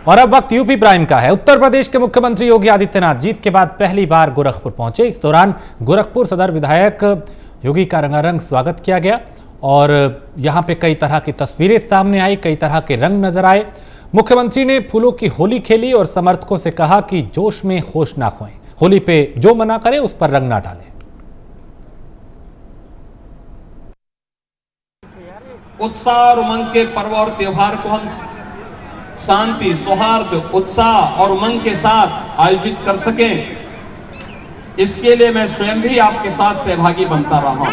और अब वक्त यूपी प्राइम का है। उत्तर प्रदेश के मुख्यमंत्री योगी आदित्यनाथ जीत के बाद पहली बार गोरखपुर पहुंचे। इस दौरान गोरखपुर सदर विधायक योगी का रंगारंग स्वागत किया गया और यहां पे कई तरह की तस्वीरें सामने आई, कई तरह के रंग नजर आए। मुख्यमंत्री ने फूलों की होली खेली और समर्थकों से कहा कि जोश में होश ना खोएं, होली पे जो मना करे उस पर रंग ना डालें। उत्साह और उमंग के पर्व और त्योहार को हम शांति, सौहार्द, उत्साह और उमंग के साथ आयोजित कर सकें, इसके लिए मैं स्वयं भी आपके साथ सहभागी बनता रहा हूं।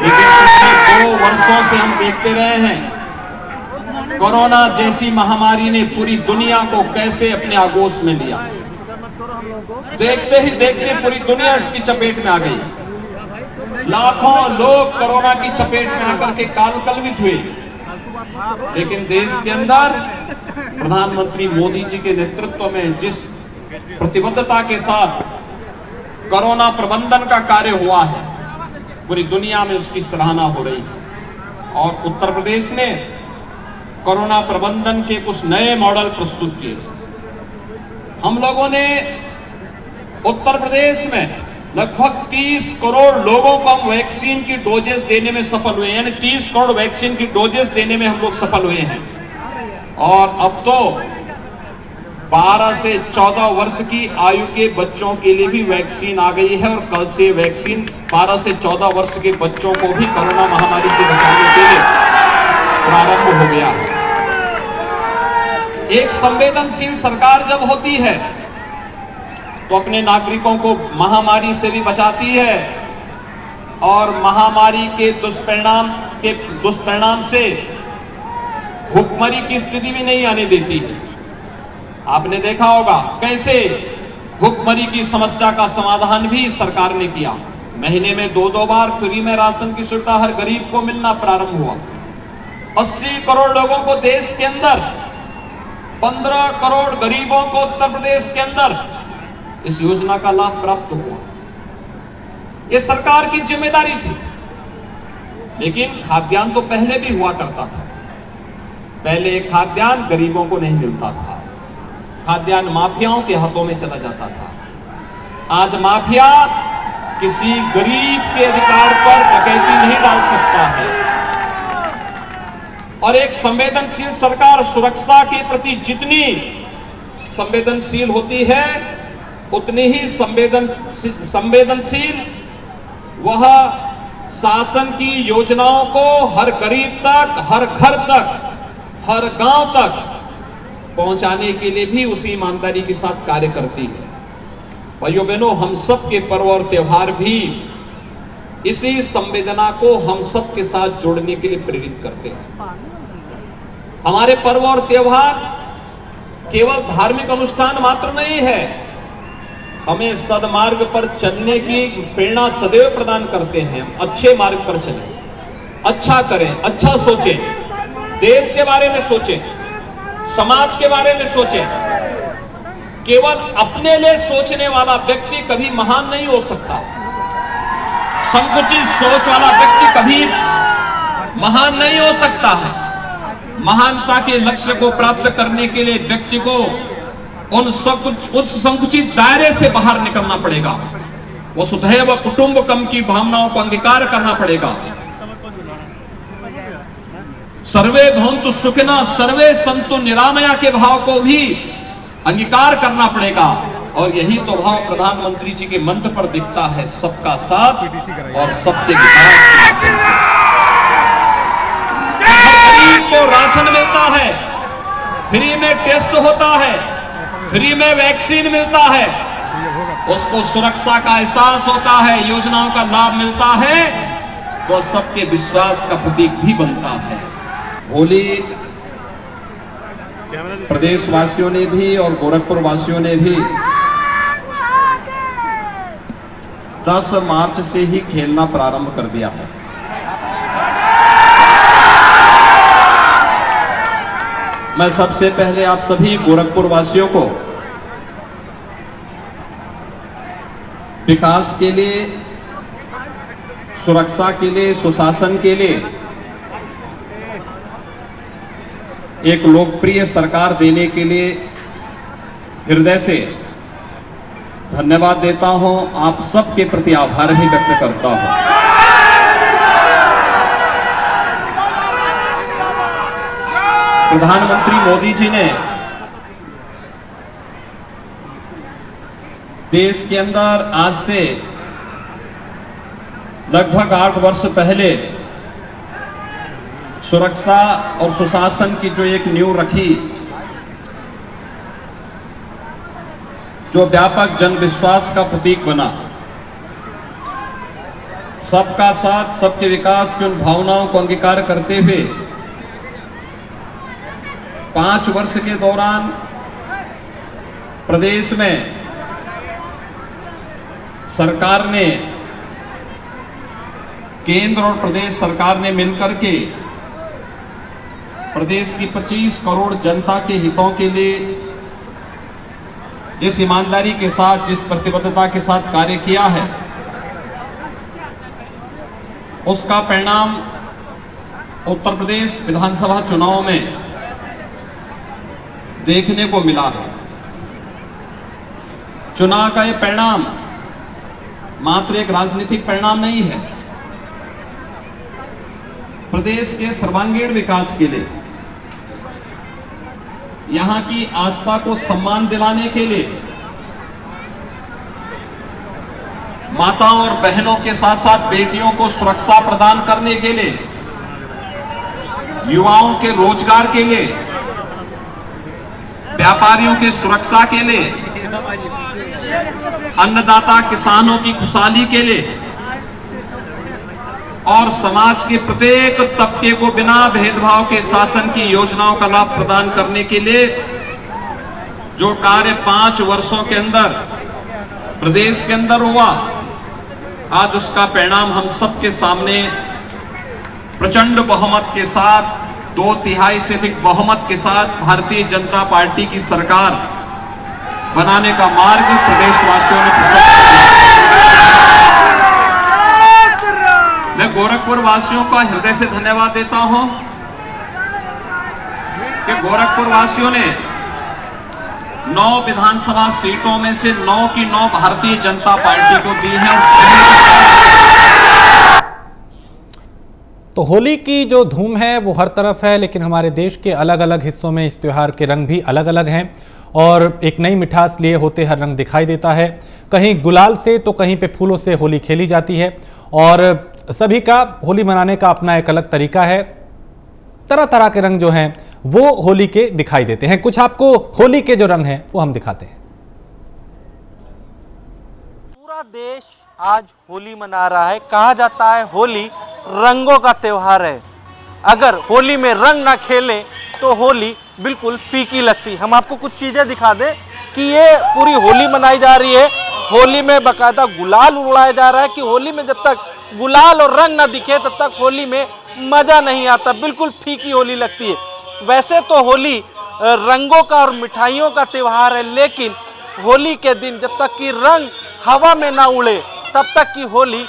लेकिन पिछले 2 वर्षों से हम देखते रहे हैं कोरोना जैसी महामारी ने पूरी दुनिया को कैसे अपने आगोश में लिया। देखते ही देखते पूरी दुनिया इसकी चपेट में आ गई। लाखों लोग कोरोना की चपेट में आकर के कालकलवित हुए। लेकिन देश के अंदर प्रधानमंत्री मोदी जी के नेतृत्व में जिस प्रतिबद्धता के साथ कोरोना प्रबंधन का कार्य हुआ है, पूरी दुनिया में उसकी सराहना हो रही है। और उत्तर प्रदेश ने कोरोना प्रबंधन के कुछ नए मॉडल प्रस्तुत किए। हम लोगों ने उत्तर प्रदेश में लगभग 30 करोड़ लोगों को हम वैक्सीन की डोजेस देने में सफल हुए, यानी 30 करोड़ वैक्सीन की डोजेस देने में हम लोग सफल हुए हैं। और अब तो 12 से 14 वर्ष की आयु के बच्चों के लिए भी वैक्सीन आ गई है और कल से वैक्सीन 12 से 14 वर्ष के बच्चों को भी कोरोना महामारी से बचाने के लिए प्रारंभ हो गया है। एक संवेदनशील सरकार जब होती है तो अपने नागरिकों को महामारी से भी बचाती है और महामारी के दुष्परिणाम से भूखमरी की स्थिति भी नहीं आने देती है। आपने देखा होगा कैसे भूखमरी की समस्या का समाधान भी सरकार ने किया। महीने में 2-2 बार फ्री में राशन की सुविधा हर गरीब को मिलना प्रारंभ हुआ। 80 करोड़ लोगों को देश के अंदर, 15 करोड़ गरीबों को उत्तर प्रदेश के अंदर इस योजना का लाभ प्राप्त हुआ। यह सरकार की जिम्मेदारी थी। लेकिन खाद्यान्न तो पहले भी हुआ करता था। पहले खाद्यान्न गरीबों को नहीं मिलता था, खाद्यान्न माफियाओं के हाथों में चला जाता था। आज माफिया किसी गरीब के अधिकार पर डकैती नहीं डाल सकता है। और एक संवेदनशील सरकार सुरक्षा के प्रति जितनी संवेदनशील होती है, उतनी ही संवेदनशील वह शासन की योजनाओं को हर गरीब तक, हर घर तक, हर गांव तक पहुंचाने के लिए भी उसी ईमानदारी के साथ कार्य करती है। भाइयों बहनों, हम सब के पर्व और त्योहार भी इसी संवेदना को हम सब के साथ जोड़ने के लिए प्रेरित करते हैं। हमारे पर्व और त्योहार केवल धार्मिक अनुष्ठान मात्र नहीं है, हमें सदमार्ग पर चलने की प्रेरणा सदैव प्रदान करते हैं। अच्छे मार्ग पर चलें, अच्छा करें, अच्छा सोचें, देश के बारे में सोचें, समाज के बारे में सोचें। केवल अपने लिए सोचने वाला व्यक्ति कभी महान नहीं हो सकता। संकुचित सोच वाला व्यक्ति कभी महान नहीं हो सकता है। महानता के लक्ष्य को प्राप्त करने के लिए व्यक्ति को उस संकुचित दायरे से बाहर निकलना पड़ेगा। वसुधैव कुटुंबकम की भावनाओं को अंगीकार करना पड़ेगा। सर्वे भवन्तु सुखिनः, सर्वे सन्तु निरामया के भाव को भी अंगीकार करना पड़ेगा। और यही तो भाव प्रधानमंत्री जी के मंत्र पर दिखता है, सबका साथ और सबके विकास। गरीब को राशन मिलता है, फ्री में टेस्ट होता है, फ्री में वैक्सीन मिलता है, उसको सुरक्षा का एहसास होता है, योजनाओं का लाभ मिलता है, तो सबके विश्वास का प्रतीक भी बनता है। होली प्रदेशवासियों ने भी और गोरखपुर वासियों ने भी 10 मार्च से ही खेलना प्रारंभ कर दिया है। मैं सबसे पहले आप सभी गोरखपुर वासियों को विकास के लिए, सुरक्षा के लिए, सुशासन के लिए एक लोकप्रिय सरकार देने के लिए हृदय से धन्यवाद देता हूं। आप सबके प्रति आभार भी व्यक्त करता हूं। प्रधानमंत्री मोदी जी ने देश के अंदर आज से लगभग 8 वर्ष पहले सुरक्षा और सुशासन की जो एक नींव रखी, जो व्यापक जन विश्वास का प्रतीक बना, सबका साथ सबके विकास की उन भावनाओं को अंगीकार करते हुए 5 वर्ष के दौरान प्रदेश में सरकार ने, केंद्र और प्रदेश सरकार ने मिलकर के प्रदेश की 25 करोड़ जनता के हितों के लिए जिस ईमानदारी के साथ, जिस प्रतिबद्धता के साथ कार्य किया है, उसका परिणाम उत्तर प्रदेश विधानसभा चुनाव में देखने को मिला है। चुनाव का यह परिणाम मात्र एक राजनीतिक परिणाम नहीं है। प्रदेश के सर्वांगीण विकास के लिए, यहां की आस्था को सम्मान दिलाने के लिए, माताओं और बहनों के साथ साथ बेटियों को सुरक्षा प्रदान करने के लिए, युवाओं के रोजगार के लिए, व्यापारियों की सुरक्षा के लिए, अन्नदाता किसानों की खुशहाली के लिए और समाज के प्रत्येक तबके को बिना भेदभाव के शासन की योजनाओं का लाभ प्रदान करने के लिए जो कार्य 5 वर्षों के अंदर प्रदेश के अंदर हुआ, आज उसका परिणाम हम सबके सामने प्रचंड बहुमत के साथ, 2/3 से अधिक बहुमत के साथ भारतीय जनता पार्टी की सरकार बनाने का मार्ग प्रदेशवासियों ने प्रशस्त किया। मैं गोरखपुर वासियों का हृदय से धन्यवाद देता हूं कि गोरखपुर वासियों ने 9 विधानसभा सीटों में से 9 की 9 भारतीय जनता पार्टी को दी है। तो होली की जो धूम है वो हर तरफ है, लेकिन हमारे देश के अलग अलग हिस्सों में इस त्योहार के रंग भी अलग अलग हैं और एक नई मिठास लिए होते हर रंग दिखाई देता है। कहीं गुलाल से तो कहीं पे फूलों से होली खेली जाती है और सभी का होली मनाने का अपना एक अलग तरीका है। तरह तरह के रंग जो हैं वो होली के दिखाई देते हैं। कुछ आपको होली के जो रंग हैं वो हम दिखाते हैं। पूरा देश आज होली मना रहा है। कहा जाता है होली रंगों का त्योहार है। अगर होली में रंग ना खेले तो होली बिल्कुल फीकी लगती। हम आपको कुछ चीजें दिखा दें कि ये पूरी होली मनाई जा रही है। होली में बाकायदा गुलाल उड़ाया जा रहा है कि होली में जब तक गुलाल और रंग ना दिखे तब तक होली में मजा नहीं आता, बिल्कुल फीकी होली लगती है। वैसे तो होली रंगों का और मिठाइयों का त्योहार है, लेकिन होली के दिन जब तक कि रंग हवा में ना उड़े तब तक की होली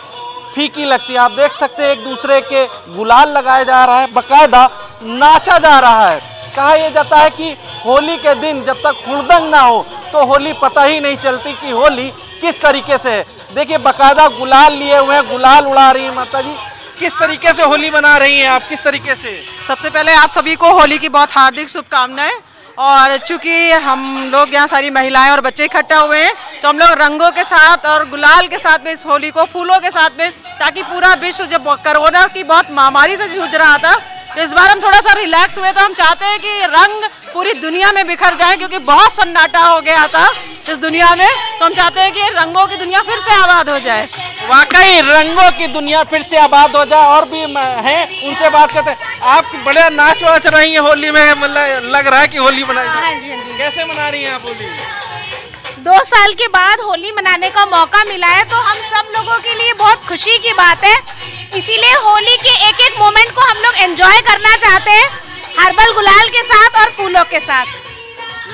फीकी लगती है। आप देख सकते हैं एक दूसरे के गुलाल लगाया जा रहा है, बाकायदा नाचा जा रहा है। कहा यह जाता है कि होली के दिन जब तक हुड़दंग ना हो तो होली पता ही नहीं चलती कि होली किस तरीके से है। देखिए बाकायदा गुलाल लिए हुए हैं, गुलाल उड़ा रही है माता जी। किस तरीके से होली मना रही हैं आप, किस तरीके से? सबसे पहले आप सभी को होली की बहुत हार्दिक शुभकामनाएं। और चूंकि हम लोग यहाँ सारी महिलाएं और बच्चे इकट्ठा हुए हैं तो हम लोग रंगों के साथ और गुलाल के साथ में इस होली को, फूलों के साथ में, ताकि पूरा विश्व जब कोरोना की बहुत महामारी से जूझ रहा था तो इस बार हम थोड़ा सा रिलैक्स हुए, तो हम चाहते हैं कि रंग पूरी दुनिया में बिखर जाए, क्योंकि बहुत सन्नाटा हो गया था इस दुनिया में। तो हम चाहते हैं कि रंगों की दुनिया फिर से आबाद हो जाए। वाकई रंगों की दुनिया फिर से आबाद हो जाए। और भी हैं, उनसे बात करते हैं। आप बड़े नाच वाच रही हैं होली में, मतलब लग रहा है कि होली मनाई। हाँ जी, हाँ जी। कैसे मना रही हैं आप होली? 2 साल के बाद होली मनाने का मौका मिला है तो हम सब लोगों के लिए बहुत खुशी की बात है। इसीलिए होली के एक एक मोमेंट को हम लोग एंजॉय करना चाहते हैं, हर्बल गुलाल के साथ और फूलों के साथ।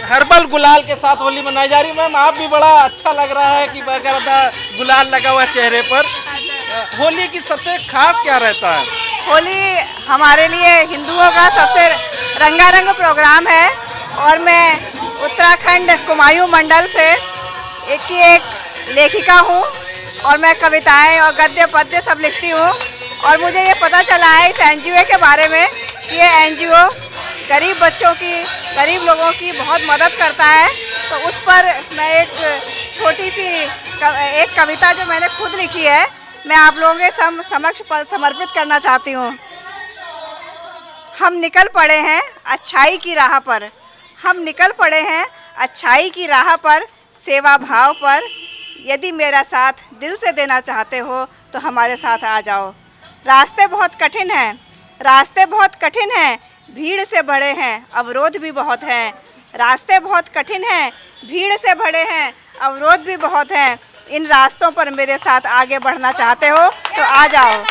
हर्बल गुलाल के साथ होली मनाई जा रही है। मैम आप भी बड़ा अच्छा लग रहा है कि बाकायदा गुलाल लगा हुआ चेहरे पर। होली की सबसे खास क्या रहता है? होली हमारे लिए हिंदुओं का सबसे रंगारंग प्रोग्राम है और मैं उत्तराखंड कुमायूं मंडल से एक लेखिका हूँ और मैं कविताएं और गद्य पद्य सब लिखती हूँ। और मुझे ये पता चला है इस एनजीओ के बारे में कि ये एनजीओ गरीब बच्चों की, गरीब लोगों की बहुत मदद करता है। तो उस पर मैं एक छोटी सी एक कविता जो मैंने खुद लिखी है, मैं आप लोगों के समक्ष समर्पित करना चाहती हूँ। हम निकल पड़े हैं अच्छाई की राह पर, हम निकल पड़े हैं अच्छाई की राह पर, सेवा भाव पर। यदि मेरा साथ दिल से देना चाहते हो तो हमारे साथ आ जाओ। रास्ते बहुत कठिन हैं, रास्ते बहुत कठिन हैं, भीड़ से भरे हैं, अवरोध भी बहुत हैं। रास्ते बहुत कठिन हैं, भीड़ से भरे हैं, अवरोध भी बहुत हैं। इन रास्तों पर मेरे साथ आगे बढ़ना चाहते हो तो आ जाओ।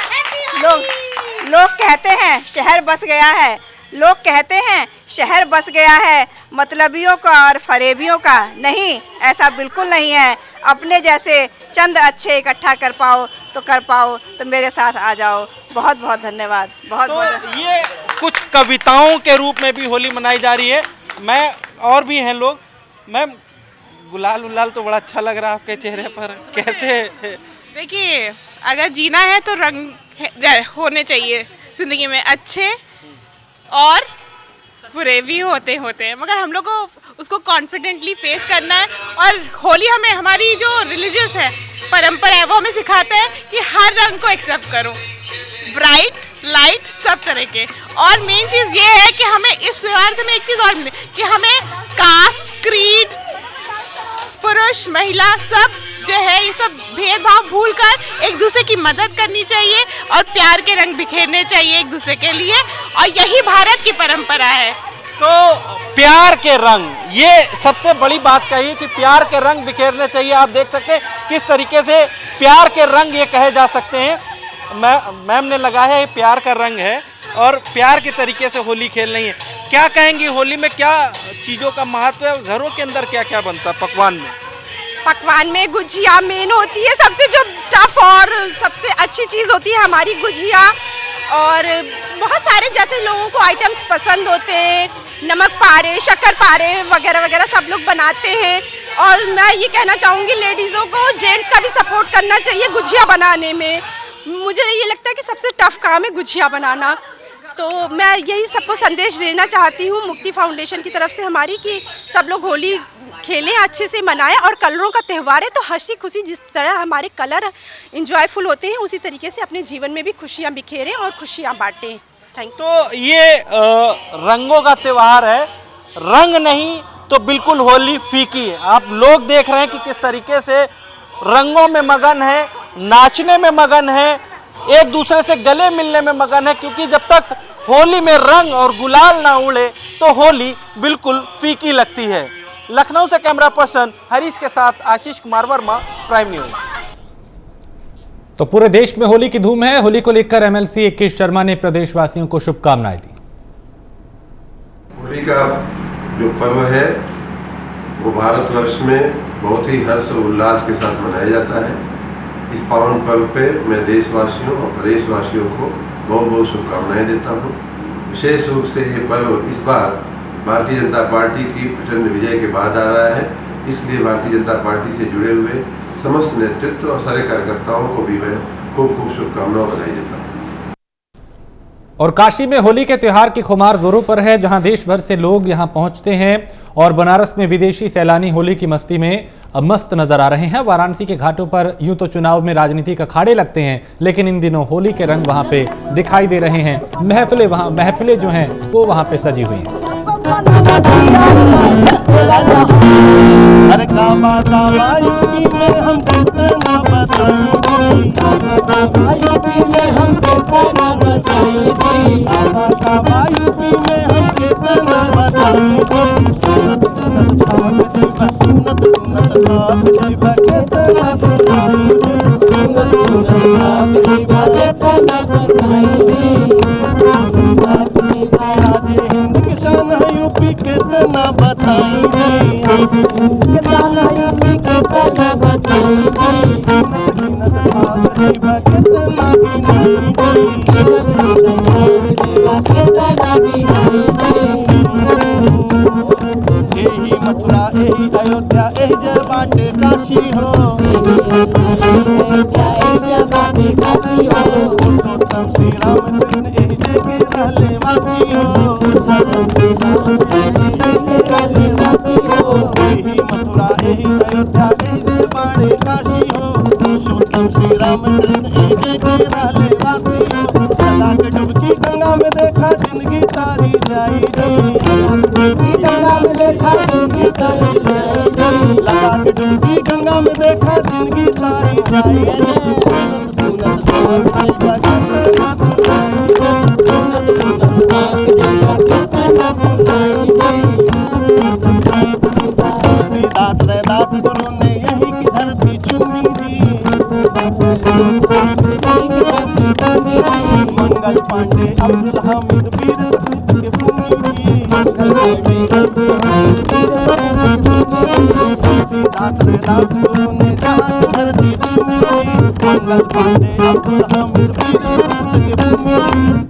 लोग कहते हैं शहर बस गया है, लोग कहते हैं शहर बस गया है, मतलबियों का और फरेबियों का। नहीं, ऐसा बिल्कुल नहीं है। अपने जैसे चंद अच्छे इकट्ठा कर पाओ तो मेरे साथ आ जाओ। बहुत बहुत धन्यवाद। बहुत ये कुछ कविताओं के रूप में भी होली मनाई जा रही है। मैं और भी हैं लोग। मैम, गुलाल उलाल तो बड़ा अच्छा लग रहा है आपके चेहरे पर, कैसे? देखिए, अगर जीना है तो रंग होने चाहिए ज़िंदगी में, अच्छे और बुरे भी होते हैं, मगर हम लोग को उसको कॉन्फिडेंटली फेस करना है। और होली हमें, हमारी जो रिलीजियस है, परंपरा है, वो हमें सिखाता है कि हर रंग को एक्सेप्ट करो, ब्राइट लाइट सब तरह के। और मेन चीज़ ये है कि हमें इस त्योहार में एक चीज़ और कि हमें कास्ट, क्रीड, पुरुष महिला सब जो है ये सब भेदभाव भूलकर एक दूसरे की मदद करनी चाहिए और प्यार के रंग बिखेरने चाहिए एक दूसरे के लिए। और यही भारत की परंपरा है। तो प्यार के रंग, ये सबसे बड़ी बात कही कि प्यार के रंग बिखेरने चाहिए। आप देख सकते हैं किस तरीके से प्यार के रंग ये कहे जा सकते हैं। मैम ने लगाया है प्यार का रंग है और प्यार के तरीके से होली खेल रही है। क्या कहेंगी, होली में क्या चीज़ों का महत्व है? घरों के अंदर क्या क्या बनता है पकवान में? पकवान में गुजिया मेन होती है, सबसे जो टफ और सबसे अच्छी चीज़ होती है हमारी गुजिया। और बहुत सारे जैसे लोगों को आइटम्स पसंद होते हैं, नमक पारे, शक्कर पारे वगैरह वगैरह सब लोग बनाते हैं। और मैं ये कहना चाहूँगी लेडीज़ों को जेंट्स का भी सपोर्ट करना चाहिए गुजिया बनाने में। मुझे ये लगता है कि सबसे टफ काम है गुजिया बनाना। तो मैं यही सबको संदेश देना चाहती हूँ मुक्ति फाउंडेशन की तरफ से हमारी, कि सब लोग होली खेलें, अच्छे से मनाएं। और कलरों का त्यौहार है तो हंसी खुशी, जिस तरह हमारे कलर इंजॉयफुल होते हैं उसी तरीके से अपने जीवन में भी खुशियाँ बिखेरें और खुशियाँ बांटें। Thank you. तो ये रंगों का त्यौहार है, रंग नहीं तो बिल्कुल होली फीकी है। आप लोग देख रहे हैं कि किस तरीके से रंगों में मगन है, नाचने में मगन है, एक दूसरे से गले मिलने में मगन है। क्योंकि जब तक होली में रंग और गुलाल ना उड़े तो होली बिल्कुल फीकी लगती है। लखनऊ से कैमरा पर्सन हरीश के साथ आशीष कुमार वर्मा, प्राइम न्यूज। तो पूरे देश में होली की धूम है। होली को लेकर एमएलसी ए.के. शर्मा ने प्रदेशवासियों को शुभकामनाएं दी। होली का जो पर्व है वो भारतवर्ष में बहुत ही हर्ष और उल्लास के साथ मनाया जाता है। इस पावन पर्व पे मैं देशवासियों और प्रदेशवासियों को बहुत बहुत शुभकामनाएं देता हूँ। विशेष रूप से ये पर्व इस बार भारतीय जनता पार्टी की प्रचंड विजय के बाद आ रहा है, इसलिए भारतीय जनता पार्टी से जुड़े हुए समस्त नेतृत्व और सारे कार्यकर्ताओं को भी मैं खूब खूब शुभकामनाएं बधाई देता हूँ। और काशी में होली के त्योहार की खुमार जोरों पर है, जहां देश भर से लोग यहां पहुंचते हैं और बनारस में विदेशी सैलानी होली की मस्ती में मस्त नजर आ रहे हैं। वाराणसी के घाटों पर यूं तो चुनाव में राजनीतिक अखाड़े लगते हैं, लेकिन इन दिनों होली के रंग वहां पे दिखाई दे रहे हैं। महफिलें जो हैं वो वहां पे सजी हुई हैं। अरे काबा काबा यूपी में हम कितना बताएंगे, यूपी में हम कितना बताएंगे, काबा यूपी में हम कितना बताएंगे। सुनत सुनत बात जइबा, सुनत सुनत बात जइबा कितना सुनाएंगे, सुनत सुनत बात जइबा कितना सुनाएंगे। राजे हिंद किसान है यूपी कितना बताएंगे, किसान यूपी कितना बताएंगे। सुनत बात जइबा कितना गिनाएंगे, कितना गिनाएंगे। मथुरा यही अयोध्या यही जय बाटे काशी हो पुरुषोत्तम श्री राम कृष्ण यही जय के रहले वासी हो यही मथुरा यही अयोध्या यही जय बाटे काशी हो पुरुषोत्तम श्री राम कृष्ण यही जय के रहले वासी हो लगा के डुबकी गंगा में देखा जिंदगी तारी जाई रे लगा के डुबकी गंगा में देखा जिंदगी तारी जाई रे सुनत तुलसीदास रैदास गुरु ने यही की धरती चुनी जी मंगल पांडे अब्दुल हामिद वीर सपूत के भूमि तुलसीदास रैदास गुरु ने जहाँ की धरती चुनी मंगल पांडे अब्दुल हामिद वीर सपूत के भूमि।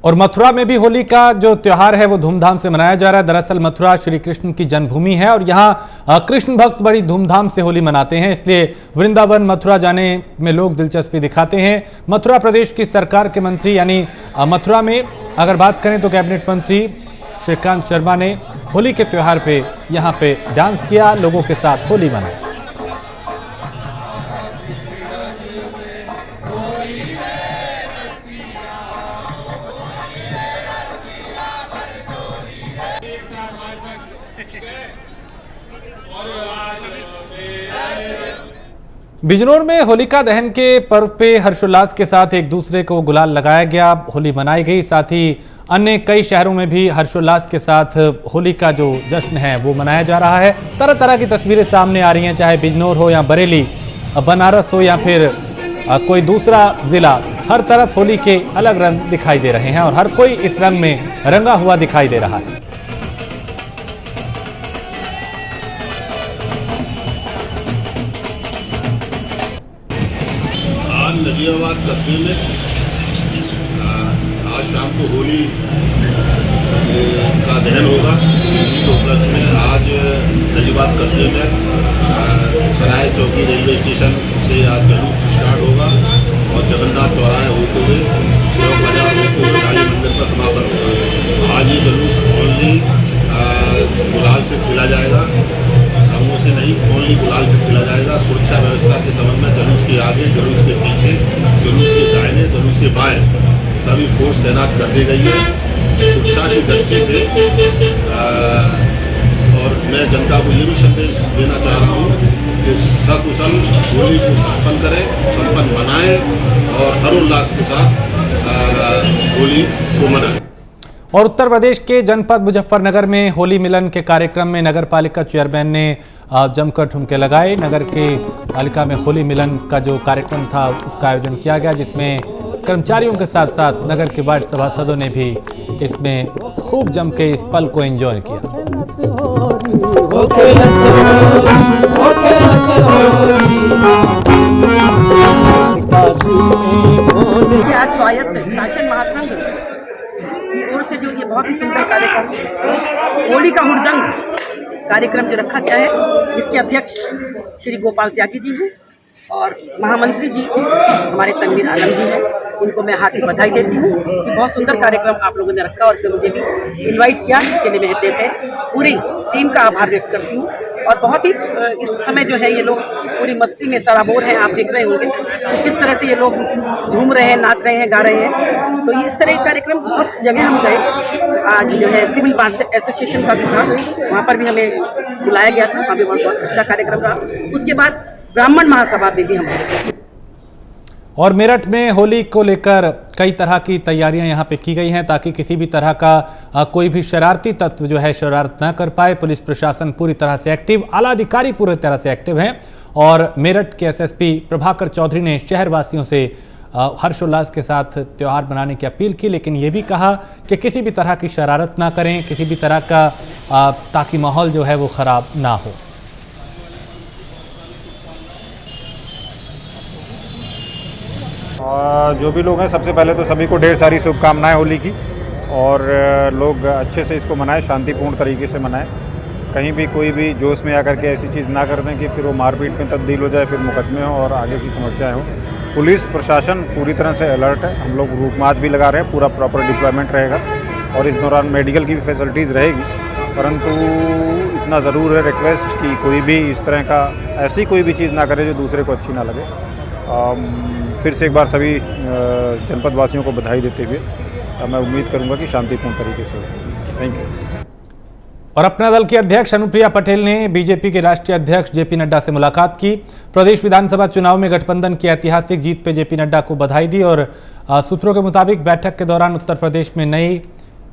और मथुरा में भी होली का जो त्योहार है वो धूमधाम से मनाया जा रहा है। दरअसल मथुरा श्री कृष्ण की जन्मभूमि है और यहाँ कृष्ण भक्त बड़ी धूमधाम से होली मनाते हैं, इसलिए वृंदावन मथुरा जाने में लोग दिलचस्पी दिखाते हैं। मथुरा प्रदेश की सरकार के मंत्री यानी मथुरा में अगर बात करें तो कैबिनेट मंत्री श्रीकांत शर्मा ने होली के त्योहार पे यहाँ पे डांस किया, लोगों के साथ होली मनाई। बिजनौर में होलिका दहन के पर्व पे हर्षोल्लास के साथ एक दूसरे को गुलाल लगाया गया, होली मनाई गई। साथ ही अन्य कई शहरों में भी हर्षोल्लास के साथ होली का जो जश्न है वो मनाया जा रहा है। तरह तरह की तस्वीरें सामने आ रही हैं, चाहे बिजनौर हो या बरेली, बनारस हो या फिर कोई दूसरा जिला, हर तरफ होली के अलग रंग दिखाई दे रहे हैं और हर कोई इस रंग में रंगा हुआ दिखाई दे रहा है। नजीबाबाद कस्बे में आज शाम को होली का दहन होगा। इसी के उपलक्ष्य में आज नजीबाबाद कस्बे में सराय चौकी रेलवे स्टेशन से आज जुलूस स्टार्ट होगा और जगन्नाथ चौराहे होते हुए चौक बाजार होते हुए काली मंदिर का समापन होगा। आज ये जुलूस ओनली गुलाल से खेला जाएगा, रंगों से नहीं, ओनली गुलाल से खेला जाएगा। सुरक्षा व्यवस्था के संबंध में जुलूस के आगे, जुलूस के पीछे, जुलूस के दाहिने, जुलूस के बाएं सभी फोर्स तैनात कर दी गई है सुरक्षा की दृष्टि से। और मैं जनता को ये भी संदेश देना चाह रहा हूँ कि सकुशल होली को संपन्न करें, संपन्न मनाएं और हर्षोल्लास के साथ होली को मनाएं। और उत्तर प्रदेश के जनपद मुजफ्फरनगर में होली मिलन के कार्यक्रम में नगर पालिका चेयरमैन ने जमकर ठुमके लगाए। नगर के पालिका में होली मिलन का जो कार्यक्रम था उसका आयोजन किया गया, जिसमें कर्मचारियों के साथ साथ नगर के वार्ड सभासदों ने भी इसमें खूब जम के इस पल को एंजॉय किया। आज स्वायत्त शासन महासंघ की ओर से जो ये बहुत ही सुंदर कार्यक्रम होली का हुड़दंग कार्यक्रम जो रखा गया है, इसके अध्यक्ष श्री गोपाल त्यागी जी हैं और महामंत्री जी हमारे तनवीर आलम जी हैं। इनको मैं हार्दिक बधाई देती हूँ कि बहुत सुंदर कार्यक्रम आप लोगों ने रखा और इसमें मुझे भी इनवाइट किया। इसके लिए मैं हृदय से पूरी टीम का आभार व्यक्त करती हूँ। और बहुत ही इस समय जो है ये लोग पूरी मस्ती में सराबोर हैं। आप देख रहे होंगे कि किस तरह से ये लोग झूम रहे हैं, नाच रहे हैं, गा रहे हैं। तो इस तरह के कार्यक्रम बहुत जगह हम गए। आज जो है सिविल बार एसोसिएशन का भी था, वहाँ पर भी हमें बुलाया गया था, वहाँ भी बहुत अच्छा कार्यक्रम रहा। उसके बाद ब्राह्मण महासभा में भी हम गए। और मेरठ में होली को लेकर कई तरह की तैयारियां यहां पे की गई हैं ताकि किसी भी तरह का कोई भी शरारती तत्व जो है शरारत ना कर पाए। पुलिस प्रशासन पूरी तरह से एक्टिव, आला अधिकारी पूरी तरह से एक्टिव हैं। और मेरठ के एसएसपी प्रभाकर चौधरी ने शहरवासियों से हर्षोल्लास के साथ त्यौहार मनाने की अपील की, लेकिन ये भी कहा कि किसी भी तरह की शरारत ना करें, किसी भी तरह का ताकि माहौल जो है वो ख़राब ना हो। जो भी लोग हैं, सबसे पहले तो सभी को ढेर सारी शुभकामनाएं होली की, और लोग अच्छे से इसको मनाएं, शांतिपूर्ण तरीके से मनाएं। कहीं भी कोई भी जोश में आकर के ऐसी चीज़ ना कर दें कि फिर वो मारपीट में तब्दील हो जाए, फिर मुकदमे हो और आगे की समस्याएं हो। पुलिस प्रशासन पूरी तरह से अलर्ट है। हम लोग रूट मार्च भी लगा रहे हैं, पूरा प्रॉपर डिप्लॉयमेंट रहेगा और इस दौरान मेडिकल की भी फैसिलिटीज़ रहेगी। परंतु इतना ज़रूर है रिक्वेस्ट कि कोई भी इस तरह का ऐसी कोई भी चीज़ ना करे जो दूसरे को अच्छी ना लगे। फिर से एक बार सभी जनपद वासियों को बधाई देते हुए मैं उम्मीद करूंगा कि शांतिपूर्ण तरीके से हो। Thank you. और अपना दल की अध्यक्ष अनुप्रिया पटेल ने बीजेपी के राष्ट्रीय अध्यक्ष जेपी नड्डा से मुलाकात की। प्रदेश विधानसभा चुनाव में गठबंधन की ऐतिहासिक जीत पे जेपी नड्डा को बधाई दी और सूत्रों के मुताबिक बैठक के दौरान उत्तर प्रदेश में नई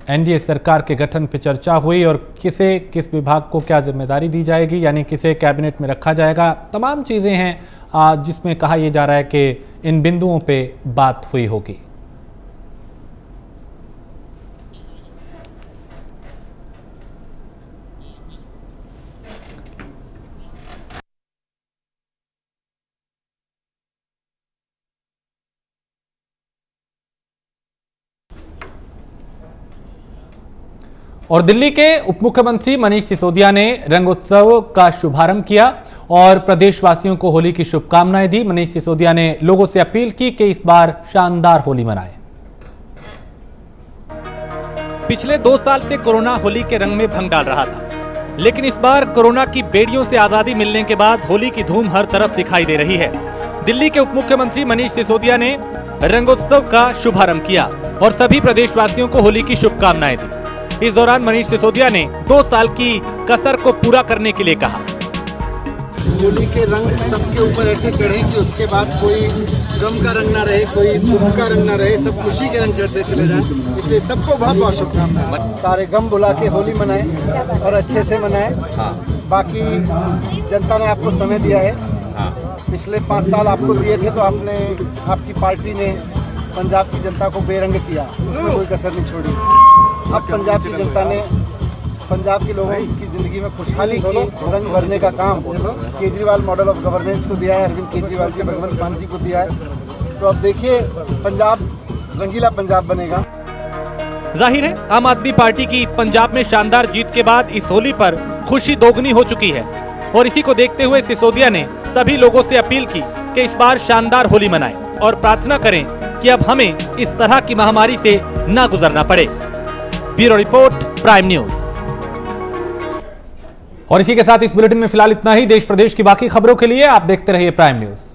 एनडीए सरकार के गठन पर चर्चा हुई और किसे किस विभाग को क्या जिम्मेदारी दी जाएगी, यानी किसे कैबिनेट में रखा जाएगा। तमाम चीज़ें हैं जिसमें कहा यह जा रहा है कि इन बिंदुओं पे बात हुई होगी। और दिल्ली के उप मुख्यमंत्री मनीष सिसोदिया ने रंगोत्सव का शुभारंभ किया और प्रदेशवासियों को होली की शुभकामनाएं दी। मनीष सिसोदिया ने लोगों से अपील की कि इस बार शानदार होली मनाएं। पिछले 2 साल से कोरोना होली के रंग में भंग डाल रहा था, लेकिन इस बार कोरोना की बेड़ियों से आजादी मिलने के बाद होली की धूम हर तरफ दिखाई दे रही है। दिल्ली के उप मुख्यमंत्री मनीष सिसोदिया ने रंगोत्सव का शुभारंभ किया और सभी प्रदेशवासियों को होली की शुभकामनाएं दी। इस दौरान मनीष सिसोदिया ने 2 साल की कसर को पूरा करने के लिए कहा। होली के रंग सबके ऊपर ऐसे चढ़े कि उसके बाद कोई गम का रंग ना रहे, कोई दुख का रंग ना रहे, सब खुशी के रंग चढ़ते चले जाएं। इसलिए सबको बहुत बहुत शुभकामनाएं। सारे गम भुला के होली मनाएं और अच्छे से मनाएं। बाकी जनता ने आपको समय दिया है। पिछले 5 साल आपको दिए थे तो आपकी पार्टी ने पंजाब की जनता को बेरंग किया, उसमें कोई कसर नहीं छोड़ी। अब पंजाब की जनता ने पंजाब के लोगों की ज़िंदगी में खुशहाली की रंग भरने का काम केजरीवाल मॉडल ऑफ गवर्नेंस को दिया है, अरविंद केजरीवाल जी, भगवंत मान जी को दिया है। तो अब देखिए पंजाब रंगीला पंजाब बनेगा। जाहिर है आम आदमी पार्टी की पंजाब में शानदार जीत के बाद इस होली पर खुशी दोगुनी हो चुकी है और इसी को देखते हुए सिसोदिया ने सभी लोगों से अपील की कि इस बार शानदार होली मनाएं और प्रार्थना करें कि अब हमें इस तरह की महामारी से न गुजरना पड़े। Bureau report, prime news. और इसी के साथ इस बुलेटिन में फिलहाल इतना ही। देश प्रदेश की बाकी खबरों के लिए आप देखते रहिए प्राइम न्यूज।